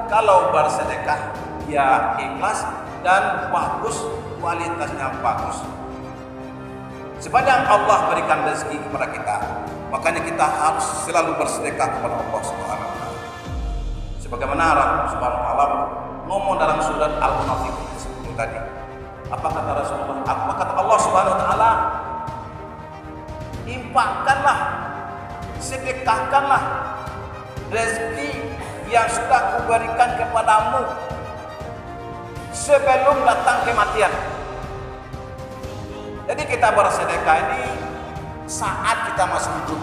kalau bersedekah ya ikhlas dan bagus, kualitasnya bagus. Sepanjang Allah berikan rezeki kepada kita, makanya kita harus selalu bersedekah kepada Allah Subhanahu wa taala. Sebagaimana Allah Subhanahu wa taala ngomong dalam surat Al-Munafiqun sebelum tadi. Apa kata Rasulullah? Apa kata Allah Subhanahu wa taala? Infakkanlah, sedekahkanlah rezeki yang sudah kuberikan kepadamu sebelum datang kematian. Jadi kita bersedekah ini saat kita masih hidup.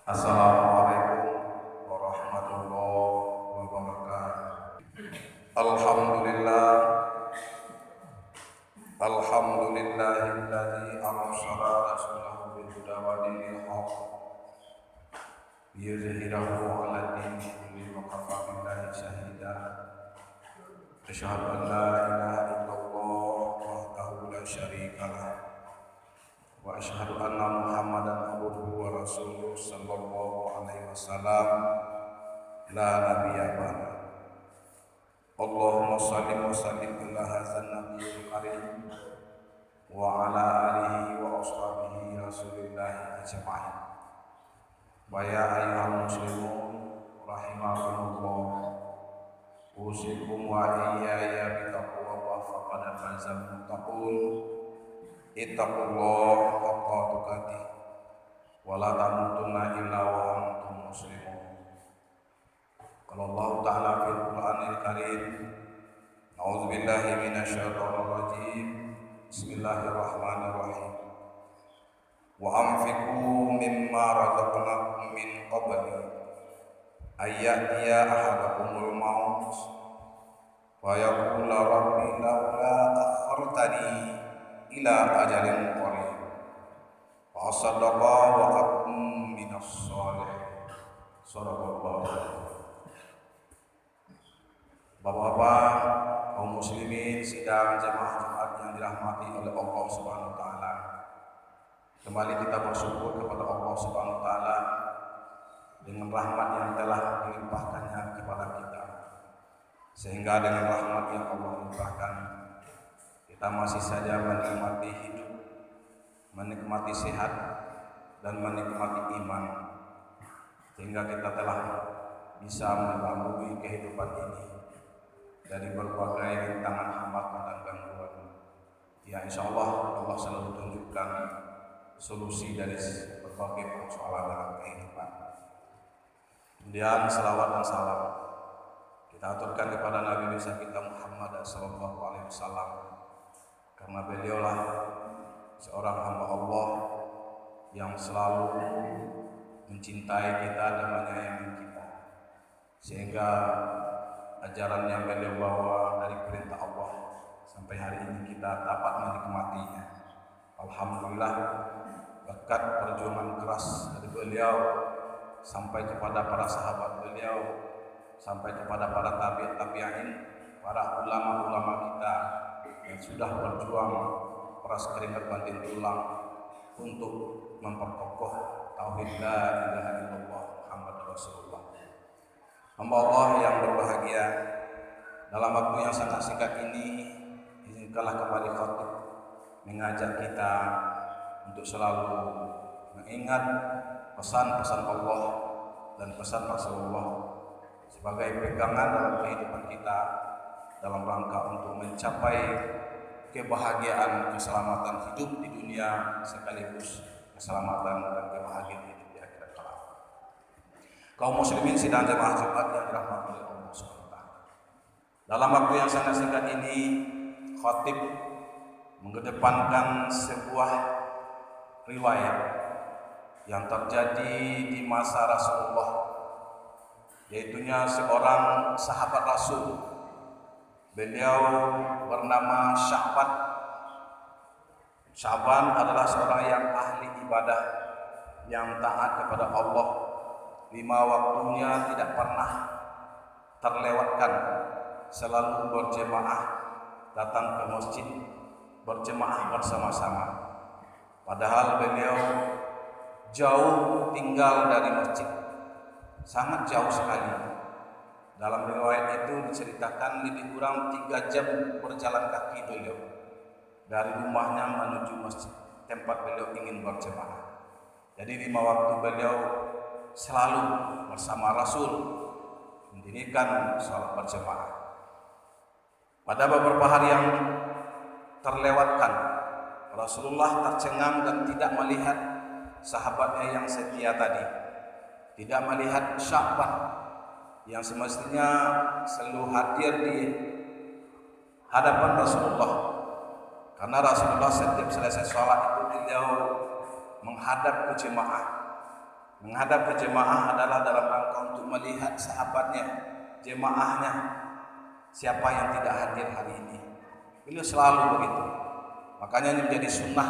Assalamualaikum warahmatullahi wabarakatuh. Alhamdulillahilladzi arsala rasulahu bil huda wa dinil haqq liyuzhirahu 'ala dini kullihi wa kafa billahi shahida. Asyhadu an la ilaha illallah wahdahu la syarika lah wa asyhadu anna Muhammadan abduhu wa rasuluhu sallallahu alaihi wasallam la nabiyya ba'da. Allahumma shalli wa sallim ala hadzal nabiyil karim wa ala alihi wa ashabihi rasulillahi ajma'in. Wa ya ayyuhal muslimun rahimakumullah, usikum wa iyaya bitaqwallah faqad fazal muttaqun. Ittaqullaha haqqa tuqatih wa la tamutunna illa wa antum muslimun. Qala Allah ta'ala fil Qur'anil Karim, a'udzu billahi minasyaitonir rajim. Bismillahirrahmanirrahim. Wa anfiqu mimma razaqnakum min qabli ayyatiya ahadakumul maut wa yaqula rabbi laula akhartani ila ajalin qarib fa asaddaqa wa akum minas sholihin. Shadaqallahu. Bapak-bapak, kaum muslimin sidang jemaah Jumat yang dirahmati oleh Allah Subhanahu wa taala. Kembali kita bersyukur kepada Allah Subhanahu wa taala dengan rahmat yang telah dilimpahkannya kepada kita. Sehingga dengan rahmat yang Allah limpahkan, kita masih saja menikmati hidup, menikmati sehat, dan menikmati iman. Sehingga kita telah bisa melalui kehidupan ini dari berbagai rintangan, hambatan dan gangguan. Ya insya Allah selalu tunjukkan solusi dari berbagai persoalan dalam kehidupan. Kemudian selawat dan salam kita aturkan kepada Nabi besar kita Muhammad sallallahu alaihi wasallam, karena beliaulah seorang hamba Allah yang selalu mencintai kita dan menyayangi kita, sehingga ajaran yang beliau bawa dari perintah Allah sampai hari ini kita dapat menikmatinya. Alhamdulillah, berkat perjuangan keras dari beliau sampai kepada para sahabat beliau, sampai kepada para tabi'in, para ulama-ulama kita yang sudah berjuang peras keringat banting tulang untuk memperkokoh tauhid la ilaha illallah Muhammadur Rasulullah. Hamba Allah yang berbahagia, dalam waktu yang sangat singkat ini izinkanlah kembali khatib mengajak kita untuk selalu mengingat pesan-pesan Allah dan pesan Rasulullah sebagai pegangan dalam kehidupan kita dalam rangka untuk mencapai kebahagiaan, keselamatan hidup di dunia sekaligus keselamatan dan kebahagiaan hidup di akhirat kelak. Kaum muslimin sidang jemaah Jumat yang dirahmati oleh Allah SWT. Dalam waktu yang sangat singkat ini, khatib mengedepankan sebuah riwayat yang terjadi di masa Rasulullah, yaitunya seorang sahabat Rasul. Beliau bernama Sya'ban. Sya'ban adalah seorang yang ahli ibadah, yang taat kepada Allah. 5 waktunya tidak pernah terlewatkan, selalu berjemaah datang ke masjid berjemaah bersama-sama. Padahal beliau jauh tinggal dari masjid, sangat jauh sekali. Dalam riwayat itu diceritakan lebih kurang 3 jam berjalan kaki beliau dari rumahnya menuju masjid tempat beliau ingin berjemaah. Jadi 5 waktu beliau selalu bersama Rasul mendirikan salat berjemaah. Pada beberapa hari yang terlewatkan, Rasulullah tercengang dan tidak melihat sahabatnya yang setia tadi, tidak melihat Sya'ban yang semestinya selalu hadir di hadapan Rasulullah. Karena Rasulullah setiap selesai sholat itu beliau menghadap ke jemaah. Menghadap ke jemaah adalah dalam rangka untuk melihat sahabatnya, jemaahnya, siapa yang tidak hadir hari ini. Beliau selalu begitu. Makanya ini menjadi sunnah.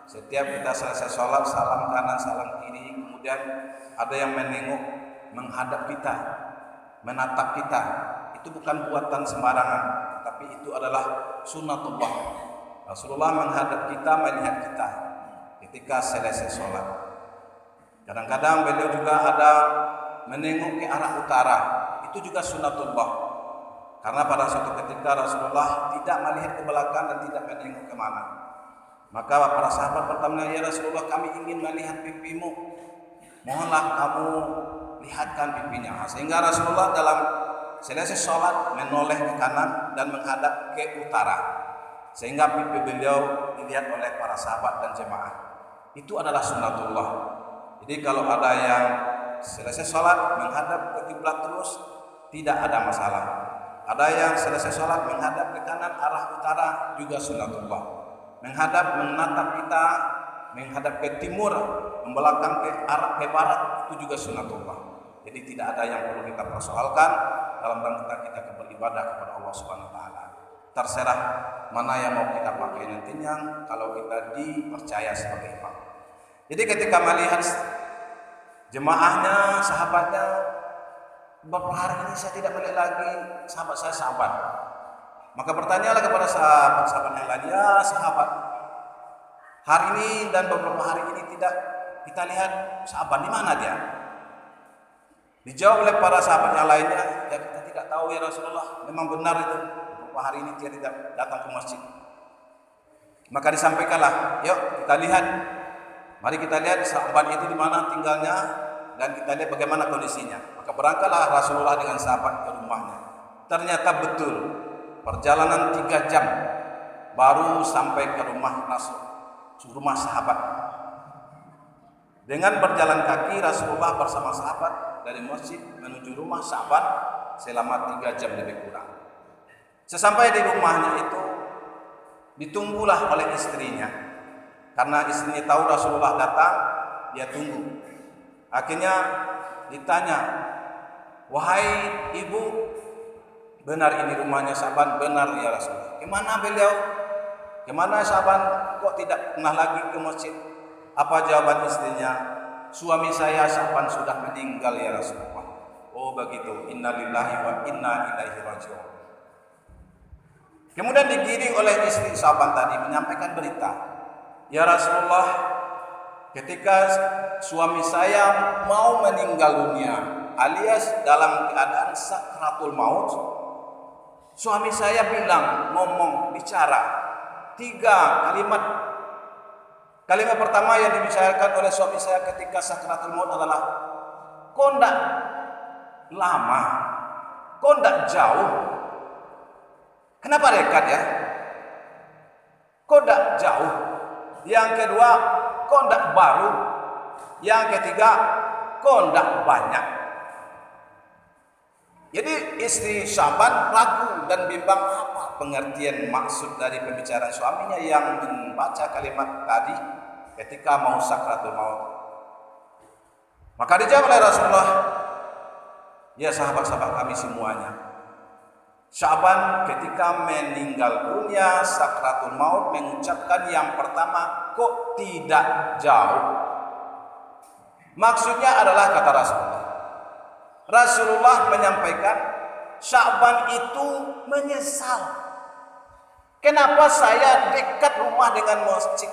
Setiap kita selesai sholat, salam kanan, salam kiri, kemudian ada yang menengok, menghadap kita, menatap kita. Itu bukan buatan sembarangan, tapi itu adalah sunnatullah. Rasulullah menghadap kita, melihat kita ketika selesai sholat. Kadang-kadang beliau juga ada menengok ke arah utara. Itu juga sunnatullah. Karena pada suatu ketika Rasulullah tidak melihat ke belakang dan tidak menengok kemana. Maka para sahabat bertanya, ya Rasulullah, kami ingin melihat pipimu. Mohonlah kamu lihatkan pipinya. Sehingga Rasulullah dalam selesai sholat menoleh ke kanan dan menghadap ke utara. Sehingga pipi beliau dilihat oleh para sahabat dan jemaah. Itu adalah sunnatullah. Jadi kalau ada yang selesai sholat menghadap ke kiblat terus, tidak ada masalah. Ada yang selesai sholat menghadap ke kanan arah utara, juga sunnatullah. Menghadap, menatap kita, menghadap ke timur, membelakang ke arah ke barat, itu juga sunnatullah. Jadi tidak ada yang perlu kita persoalkan dalam rangka kita beribadah kepada Allah Subhanahu wa taala. Terserah mana yang mau kita pakai nantinya kalau kita dipercaya sebagai imam. Jadi ketika melihat jemaahnya, sahabatnya, beberapa hari ini saya tidak melihat lagi sahabat saya sahabat. Maka bertanyalah kepada sahabat-sahabat yang lain, ya sahabat, hari ini dan beberapa hari ini tidak kita lihat sahabat, di mana dia? Dijawab oleh para sahabat yang lainnya, ya kita tidak tahu ya Rasulullah, memang benar itu, beberapa hari ini dia tidak datang ke masjid. Maka disampaikanlah, yuk kita lihat, mari kita lihat sahabat itu di mana tinggalnya dan kita lihat bagaimana kondisinya. Maka berangkatlah Rasulullah dengan sahabat ke rumahnya. Ternyata betul perjalanan 3 jam baru sampai ke rumah Rasul, rumah sahabat. Dengan berjalan kaki Rasulullah bersama sahabat dari masjid menuju rumah sahabat selama 3 jam lebih kurang. Sesampai di rumahnya itu ditunggulah oleh istrinya. Karena istrinya tahu Rasulullah datang, dia tunggu. Akhirnya ditanya, wahai ibu, benar ini rumahnya Sa'ban? Benar ya Rasulullah. Kemana beliau? Kemana Sa'ban? Kok tidak pernah lagi ke masjid? Apa jawaban istrinya? Suami saya Sa'ban sudah meninggal ya Rasulullah. Oh begitu. Inna lillahi wa inna ilaihi raji'un. Kemudian digiring oleh istri Sa'ban tadi menyampaikan berita, ya Rasulullah, ketika suami saya mau meninggal dunia alias dalam keadaan sakratul maut, suami saya bilang, ngomong, bicara 3 kalimat. Kalimat pertama yang dibicarakan oleh suami saya ketika sakratul maut adalah, kok ndak lama, kok ndak jauh, kenapa dekat ya, kok ndak jauh. Yang kedua, kok ndak baru. Yang ketiga, kok ndak banyak. Jadi istri Sa'ban ragu dan bimbang apa pengertian maksud dari pembicaraan suaminya yang membaca kalimat tadi ketika mau sakratul maut. Maka dijawab oleh Rasulullah, ya sahabat-sahabat kami semuanya, Sa'ban ketika meninggal dunia sakratul maut mengucapkan yang pertama, kok tidak jauh. Maksudnya adalah kata Rasulullah menyampaikan Sa'ban itu menyesal Kenapa saya dekat rumah dengan masjid?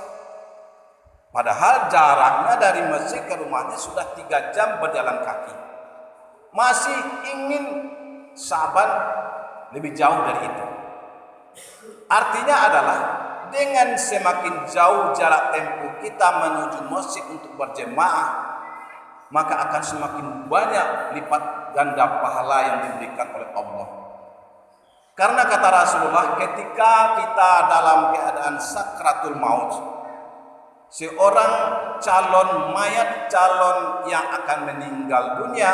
Padahal jaraknya dari masjid ke rumahnya sudah 3 jam berjalan kaki. Masih ingin Sya'ban lebih jauh dari itu. Artinya adalah dengan semakin jauh jarak tempuh kita menuju masjid untuk berjemaah, maka akan semakin banyak lipat ganda pahala yang diberikan oleh Allah. Karena kata Rasulullah, ketika kita dalam keadaan sakratul maut, seorang calon mayat, calon yang akan meninggal dunia,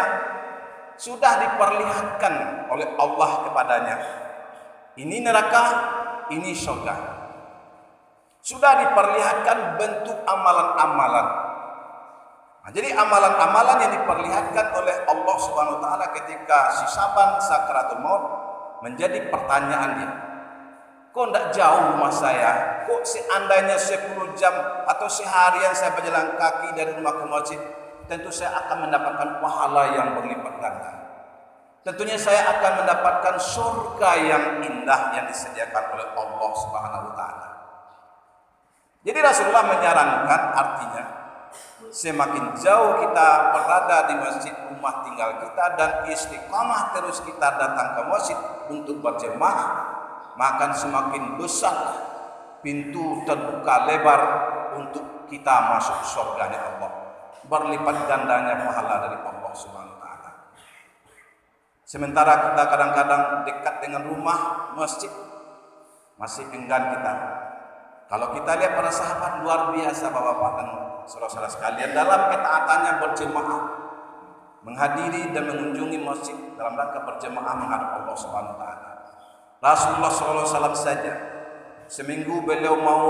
sudah diperlihatkan oleh Allah kepadanya. Ini neraka, ini surga. Sudah diperlihatkan bentuk amalan-amalan. Nah, jadi amalan-amalan yang diperlihatkan oleh Allah Subhanahu wa taala ketika si Sya'ban sakratul maut menjadi pertanyaan dia. Kok tidak jauh rumah saya? Kok seandainya 10 jam atau seharian saya berjalan kaki dari rumah ke masjid, tentu saya akan mendapatkan pahala yang berlipat ganda. Tentunya saya akan mendapatkan surga yang indah yang disediakan oleh Allah Subhanahu wa taala. Jadi Rasulullah menyarankan, artinya semakin jauh kita berada di masjid rumah tinggal kita dan istiqamah terus kita datang ke masjid untuk berjemaah, maka semakin besar pintu terbuka lebar untuk kita masuk surganya Allah. Berlipat gandanya pahala dari Allah Subhanahu wa taala. Sementara kita kadang-kadang dekat dengan rumah masjid masih enggan kita. Kalau kita lihat para sahabat luar biasa Bapak-bapak dan saudara-saudara sekalian dalam ketaatannya berjemaah, menghadiri dan mengunjungi masjid dalam rangka berjemaah menghadap Allah Subhanahu wa taala. Rasulullah SAW saja seminggu beliau mau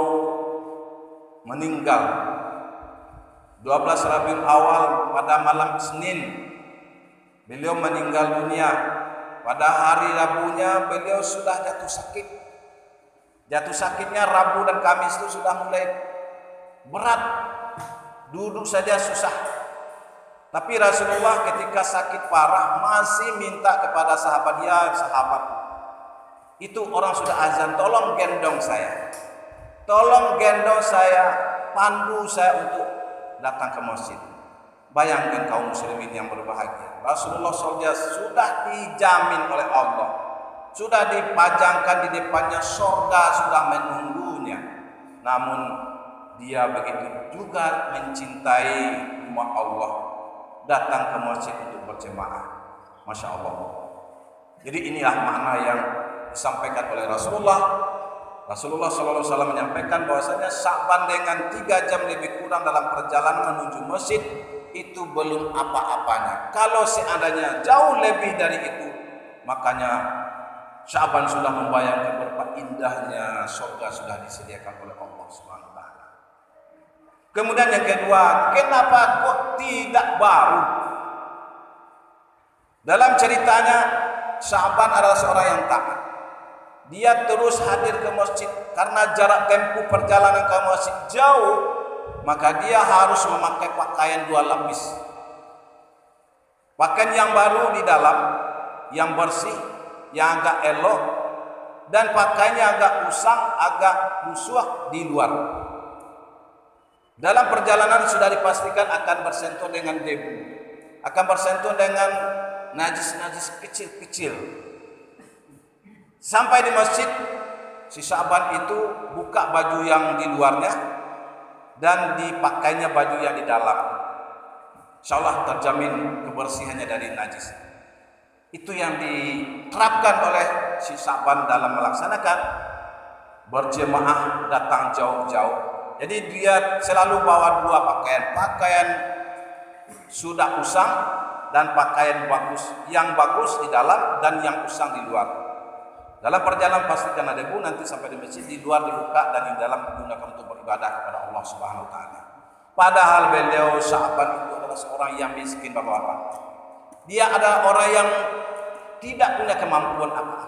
meninggal 12 Rabiul Awal pada malam Senin beliau meninggal dunia. Pada hari Rabunya beliau sudah jatuh sakit. Jatuh sakitnya Rabu dan Kamis itu sudah mulai berat. Duduk saja susah. Tapi Rasulullah ketika sakit parah masih minta kepada sahabat, ya sahabat, itu orang sudah azan, tolong gendong saya. Tolong gendong saya, pandu saya untuk datang ke masjid. Bayangkan kaum muslimin yang berbahagia. Rasulullah SAW sudah dijamin oleh Allah, sudah dipajangkan di depannya surga sudah menunggunya. Namun dia begitu juga mencintai umat Allah, datang ke masjid untuk berjemaah. Masya Allah. Jadi inilah makna yang disampaikan oleh Rasulullah. Rasulullah SAW menyampaikan bahwasanya Sya'ban dengan 3 jam lebih kurang dalam perjalanan menuju masjid itu belum apa-apanya. Kalau seandainya jauh lebih dari itu, makanya Sya'ban sudah membayangkan betapa indahnya surga sudah disediakan oleh Allah Subhanahu wa taala. Kemudian yang kedua, kenapa kok tidak baru? Dalam ceritanya Sya'ban adalah seorang yang taat. Dia terus hadir ke masjid karena jarak tempuh perjalanan ke masjid jauh, maka dia harus memakai pakaian 2 lapis. Pakaian yang baru di dalam, yang bersih, yang agak elok, dan pakaiannya agak usang, agak busuk di luar. Dalam perjalanan sudah dipastikan akan bersentuh dengan debu, akan bersentuh dengan najis-najis kecil-kecil. Sampai di masjid, si Sya'ban itu buka baju yang di luarnya dan dipakainya baju yang di dalam. Insyaallah terjamin kebersihannya dari najis. Itu yang diterapkan oleh si Sya'ban dalam melaksanakan berjemaah datang jauh-jauh. Jadi dia selalu bawa 2 pakaian. Pakaian sudah usang dan pakaian bagus. Yang bagus di dalam dan yang usang di luar. Dalam perjalanan pasti karena debu, nanti sampai di masjid, di luar dibuka dan di dalam digunakan untuk beribadah kepada Allah Subhanahu wa taala. Padahal beliau Sya'ban itu adalah seorang yang miskin Bapak-bapak. Dia adalah orang yang tidak punya kemampuan apa-apa.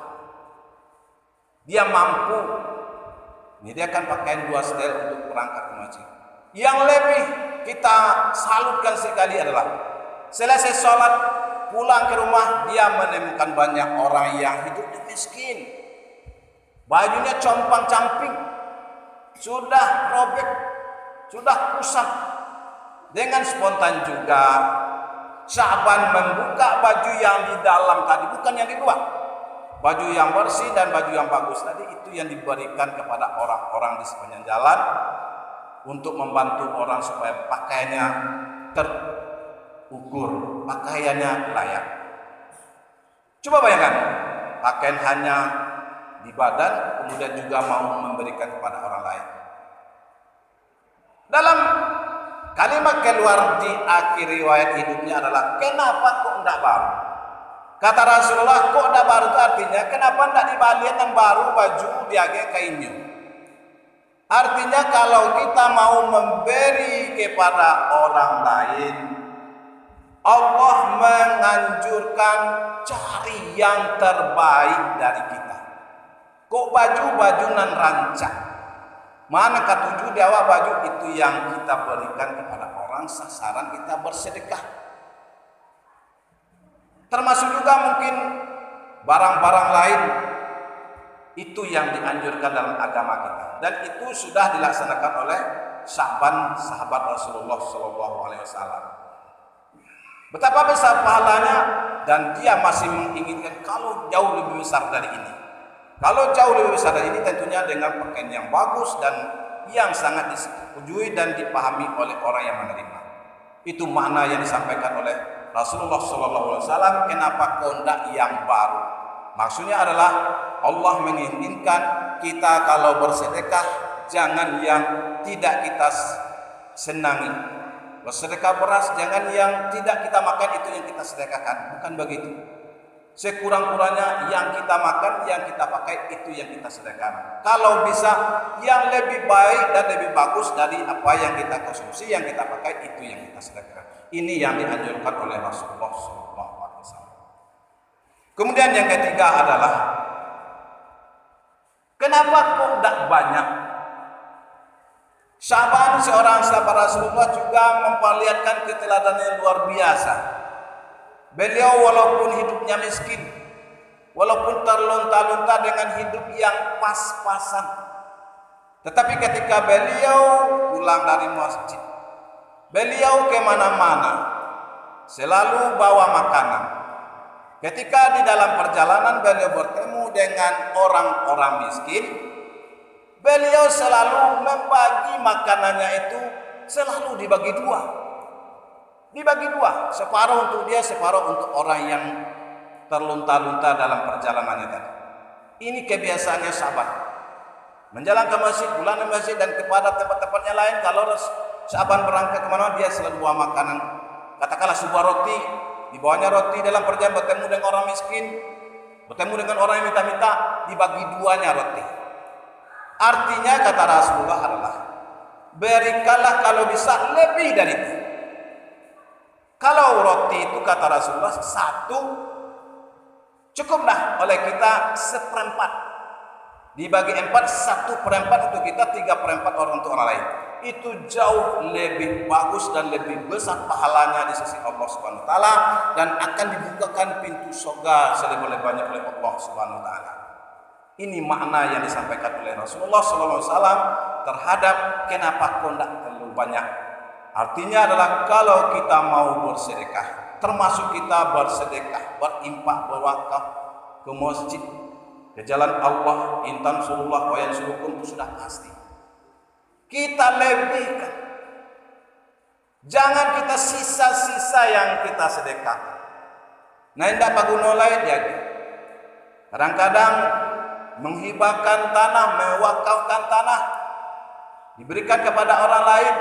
Dia mampu menyediakan pakaian 2 setel untuk berangkat ke masjid. Yang lebih kita salutkan sekali adalah selesai sholat pulang ke rumah dia menemukan banyak orang yang hidupnya miskin. bajunya compang-camping, sudah robek, sudah kusam. Dengan spontan juga Sya'ban membuka baju yang di dalam tadi, bukan yang di luar. Baju yang bersih dan baju yang bagus tadi itu yang diberikan kepada orang-orang di sepanjang jalan untuk membantu orang supaya pakaiannya terukur, pakaiannya layak. Coba bayangkan, pakaian hanya di badan, kemudian juga mau memberikan kepada orang lain. Dalam kalimat keluar di akhir riwayat hidupnya adalah, kenapa kok tidak baru? Kata Rasulullah, kok tidak baru itu artinya, kenapa tidak dibalian yang baru baju diage kainnya? Artinya kalau kita mau memberi kepada orang lain, Allah menganjurkan cari yang terbaik dari kita. Kok baju nan rancang? Mana ketujuh dewa baju itu yang kita berikan kepada orang, sasaran kita bersedekah. Termasuk juga mungkin barang-barang lain itu yang dianjurkan dalam agama kita, dan itu sudah dilaksanakan oleh sahabat Rasulullah SAW. Betapa besar pahalanya, dan dia masih menginginkan kalau jauh lebih besar dari ini. Kalau jauh lebih besar dari ini tentunya dengan pakaian yang bagus dan yang sangat disetujui dan dipahami oleh orang yang menerima. Itu makna yang disampaikan oleh Rasulullah SAW. Kenapa kondak yang baru? Maksudnya adalah Allah menginginkan kita kalau bersedekah jangan yang tidak kita senangi. Bersedekah beras jangan yang tidak kita makan itu yang kita sedekahkan. Bukan begitu. Sekurang-kurangnya yang kita makan, yang kita pakai itu yang kita sedekahkan. Kalau bisa yang lebih baik dan lebih bagus dari apa yang kita konsumsi, yang kita pakai itu yang kita sedekahkan. Ini yang dianjurkan oleh Rasulullah SAW. Kemudian yang ketiga adalah, kenapa kok tidak banyak? Sya'ban, seorang sahabat Rasulullah, juga memperlihatkan keteladanan yang luar biasa. Beliau walaupun hidupnya miskin, walaupun terlunta-lunta dengan hidup yang pas-pasan, tetapi ketika beliau pulang dari masjid, beliau kemana-mana selalu bawa makanan. Ketika di dalam perjalanan beliau bertemu dengan orang-orang miskin, beliau selalu membagi makanannya itu selalu dibagi dua. Dibagi dua, separuh untuk dia, separuh untuk orang yang terlunta-lunta dalam perjalanannya tadi. Ini kebiasaannya sahabat. Menjalankan masjid, pulang ke masjid, dan kepada tempat-tempatnya lain. Kalau sahabat berangkat kemana, dia selalu bawa makanan. Katakanlah sebuah roti, dibawanya roti dalam perjalanan, bertemu dengan orang miskin, bertemu dengan orang yang minta-minta, dibagi duanya roti. Artinya kata Rasulullah adalah, berikanlah kalau bisa lebih dari itu. Kalau roti itu kata Rasulullah satu, cukuplah oleh kita seperempat. Dibagi 4, 1/4 untuk kita, 3/4 orang untuk orang lain. Itu jauh lebih bagus dan lebih besar pahalanya di sisi Allah Subhanahu wa taala, dan akan dibukakan pintu surga selebar-lebarnya oleh Allah Subhanahu wa taala. Ini makna yang disampaikan oleh Rasulullah SAW terhadap kenapa kok tidak terlalu banyak. Artinya adalah kalau kita mau bersedekah, termasuk kita bersedekah, berinfak, berwakaf ke masjid, ke jalan Allah, intan surullah wa yansurukum, itu sudah pasti. Kita lebihkan. Jangan kita sisa-sisa yang kita sedekah. Nah, tidak paguno lain jadi. Kadang-kadang menghibahkan tanah, mewakafkan tanah, diberikan kepada orang lain.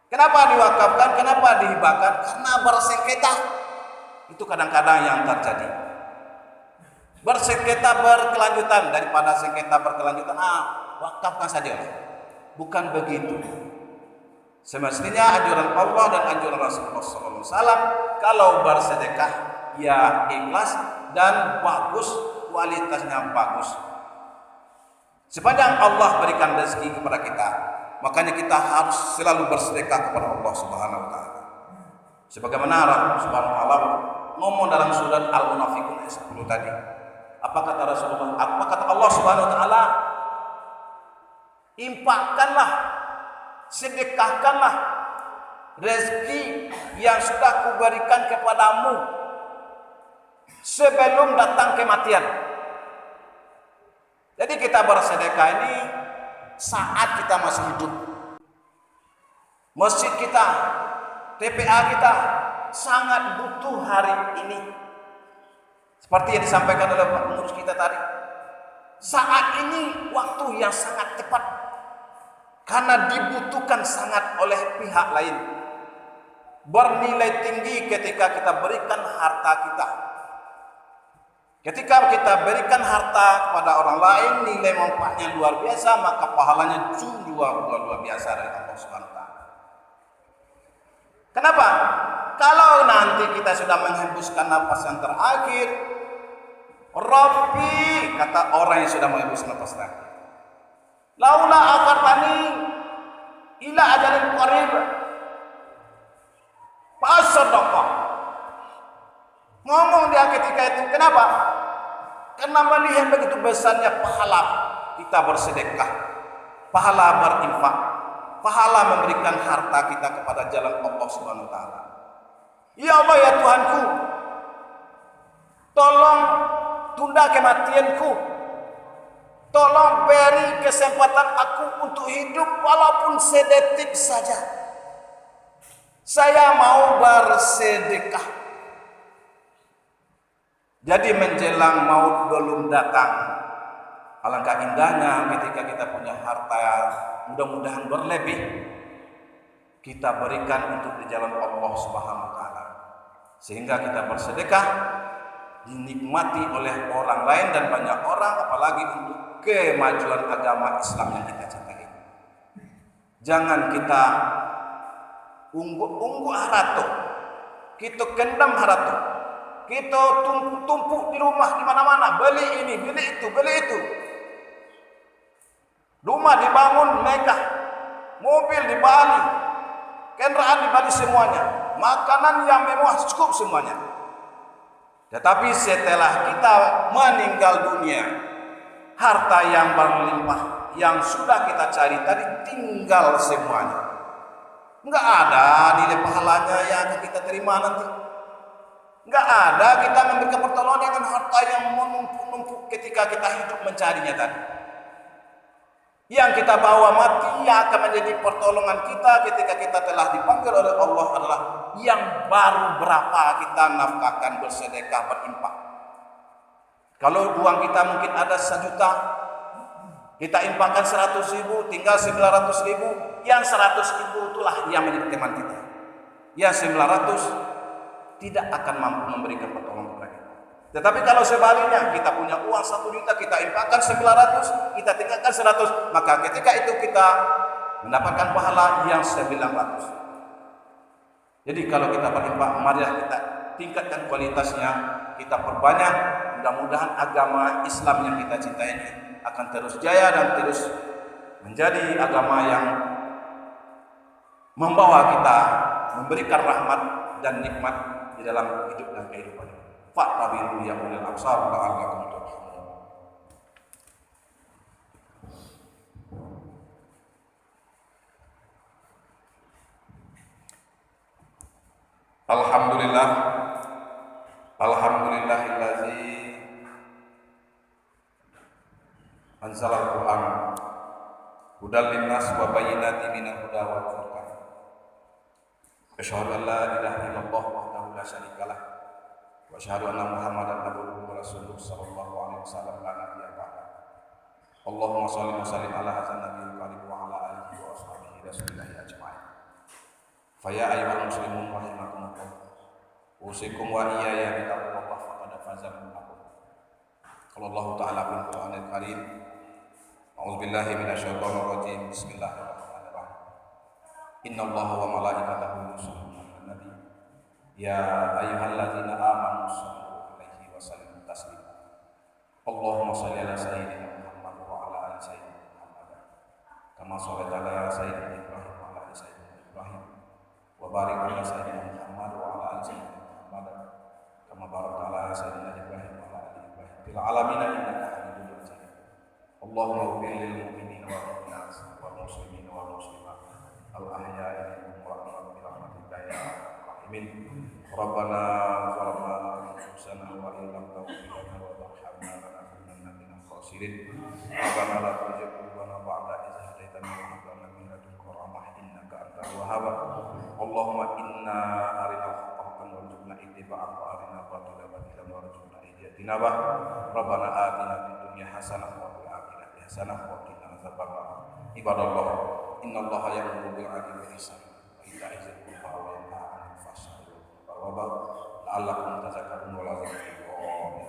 Kenapa diwakafkan? Kenapa dihibahkan? Karena bersengketa. Itu kadang-kadang yang terjadi. Bersengketa berkelanjutan, daripada sengketa berkelanjutan, wakafkan saja. Bukan begitu. Semestinya anjuran Allah dan anjuran Rasulullah SAW, kalau bersedekah ya ikhlas dan bagus, kualitasnya bagus. Sepanjang Allah berikan rezeki kepada kita, makanya kita harus selalu bersedekah kepada Allah Subhanahu wa taala. Sebagaimana Allah Subhanahu wa taala ngomong dalam surat Al-Munafiqun ayat 10 tadi. Apa kata Rasulullah? Apa kata Allah Subhanahu wa taala? Infakkanlah, sedekahkanlah rezeki yang sudah kuberikan kepadamu sebelum datang kematian. Jadi kita bersedekah ini saat kita masih hidup. Masjid kita, TPA kita sangat butuh hari ini. Seperti yang disampaikan oleh Pak Pengurus kita tadi. Saat ini waktu yang sangat tepat. Karena dibutuhkan sangat oleh pihak lain. Bernilai tinggi ketika kita berikan harta kita. Ketika kita berikan harta kepada orang lain, nilai manfaatnya luar biasa, maka pahalanya juga luar biasa dari Allah Subhanahu wa taala. Kenapa? Kalau nanti kita sudah menghembuskan nafas yang terakhir, Rabbi, kata orang yang sudah menghembuskan nafas terakhir, laula akhartani ila ajalin qarib fasadaqah. Ngomong dia ketika itu, kenapa? Karena melihat begitu besarnya pahala kita bersedekah, pahala berinfak, pahala memberikan harta kita kepada jalan Allah Subhanahu wa taala. Ya Allah, ya Tuhanku, tolong tunda kematianku. Tolong beri kesempatan aku untuk hidup walaupun sedetik saja. Saya mau bersedekah. Jadi menjelang maut belum datang, alangkah indahnya ketika kita punya harta mudah-mudahan berlebih, kita berikan untuk di jalan Allah Subhanahu wa taala. Sehingga kita bersedekah dinikmati oleh orang lain dan banyak orang, apalagi untuk kemajuan agama Islam yang kita cintai. Jangan kita ungguk harato, kita kendam harato, kita tumpuk di rumah di mana-mana, beli ini, beli itu, beli itu. Rumah dibangun megah, mobil di Bali, kendaraan di Bali semuanya, makanan yang mewah cukup semuanya. Tetapi setelah kita meninggal dunia, harta yang berlimpah yang sudah kita cari tadi tinggal semuanya. Enggak ada nilai pahalanya yang akan kita terima nanti. Enggak ada kita memberikan pertolongan dengan harta yang menumpuk-numpuk ketika kita hidup mencarinya tadi. Yang kita bawa mati yang akan menjadi pertolongan kita ketika kita telah dipanggil oleh Allah adalah yang baru berapa kita nafkahkan, bersedekah, berinfak. Kalau uang kita mungkin ada 1 juta, kita infakkan 100.000, tinggal 900.000. Yang 100.000 itulah yang menjadi teman kita. Yang 900 tidak akan mampu memberikan pertolongan kepada kita. Tetapi kalau sebaliknya, kita punya uang 1 juta, kita infakkan 900, kita tinggalkan 100, maka ketika itu kita mendapatkan pahala yang 900. Jadi kalau kita berinfak, mari kita tingkatkan kualitasnya, kita perbanyak. Mudah-mudahan agama Islam yang kita cintai ini akan terus jaya dan terus menjadi agama yang membawa kita, memberikan rahmat dan nikmat di dalam hidup dan kehidupan. Fa'tabiru ya ulil absar la'allakum turhamun. Alhamdulillah, alhamdulillahillazi anzalal Qur'an hudal linnas wa bayyinatin minal huda wal furqan. Asyhadu an la ilaha illallah wahdahu la syarikalah wa asyhadu anna Muhammadan abduhu wa rasuluhu sallallahu alaihi wasallam la nabiyya ba'da. Allahumma shalli wa sallim ala hadzal nabiyil karim wa ala alihi wa ashabihi rasulillahi ajma'in. Fa ya ayyuhal muslimun rahimakumullah. Usikum wa iyaya bi taqwallah faqad fazal muttaqun. Qala Allah ta'ala fil Qur'anil Karim. A'udzu billahi minasyaitonir rajim. Bismillahirrahmanirrahim. Inna Allaha wa malaikatahu yusholluna 'alan nabi. Ya ayyuhalladzina amanu shallu 'alaihi wa sallimu taslima. Allahumma shalli ala sayyidina Muhammad wa ala ali sayyidina Muhammad. Kama shallaita ala sayyidina Ibrahim wa ala ali sayyidina Ibrahim. Wa barik ala sayyidina Muhammad wa ala ali sayyidina Muhammad. Kama barakta ala sayyidina Ibrahim wa ala ali Ibrahim fil fil alamin innaka Hamidum Majid. Allahumma ighfir lil mu'minina wal mu'minat wal muslimina wal muslimat al ahya'i minhum wal amwat bi rahmatika ya arhamar rahimin. Rabbana zalamna anfusana wa in lam taghfir lana wa tarhamna lanakunanna minal khasirin. Rabbana la tuzigh qulubana ba'da idh hadaytana wa hab lana min ladunka rahmah innaka antal wahhab. Allahumma inna arinal haqqa haqqan warzuqna ittiba'ahu wa arinal batila batilan warzuqna ijtinabah. Rabbana atina fid dunya hasanah wa fil akhirati hasanah wa qina adzabannar. Ibadallah, innallaha ya'muru bil 'adli wal ihsan wa ita'i dzil qurba wa yanha 'anil fahsya'i wal munkari wal baghi la'allakum tadhakkarun wa la'allakum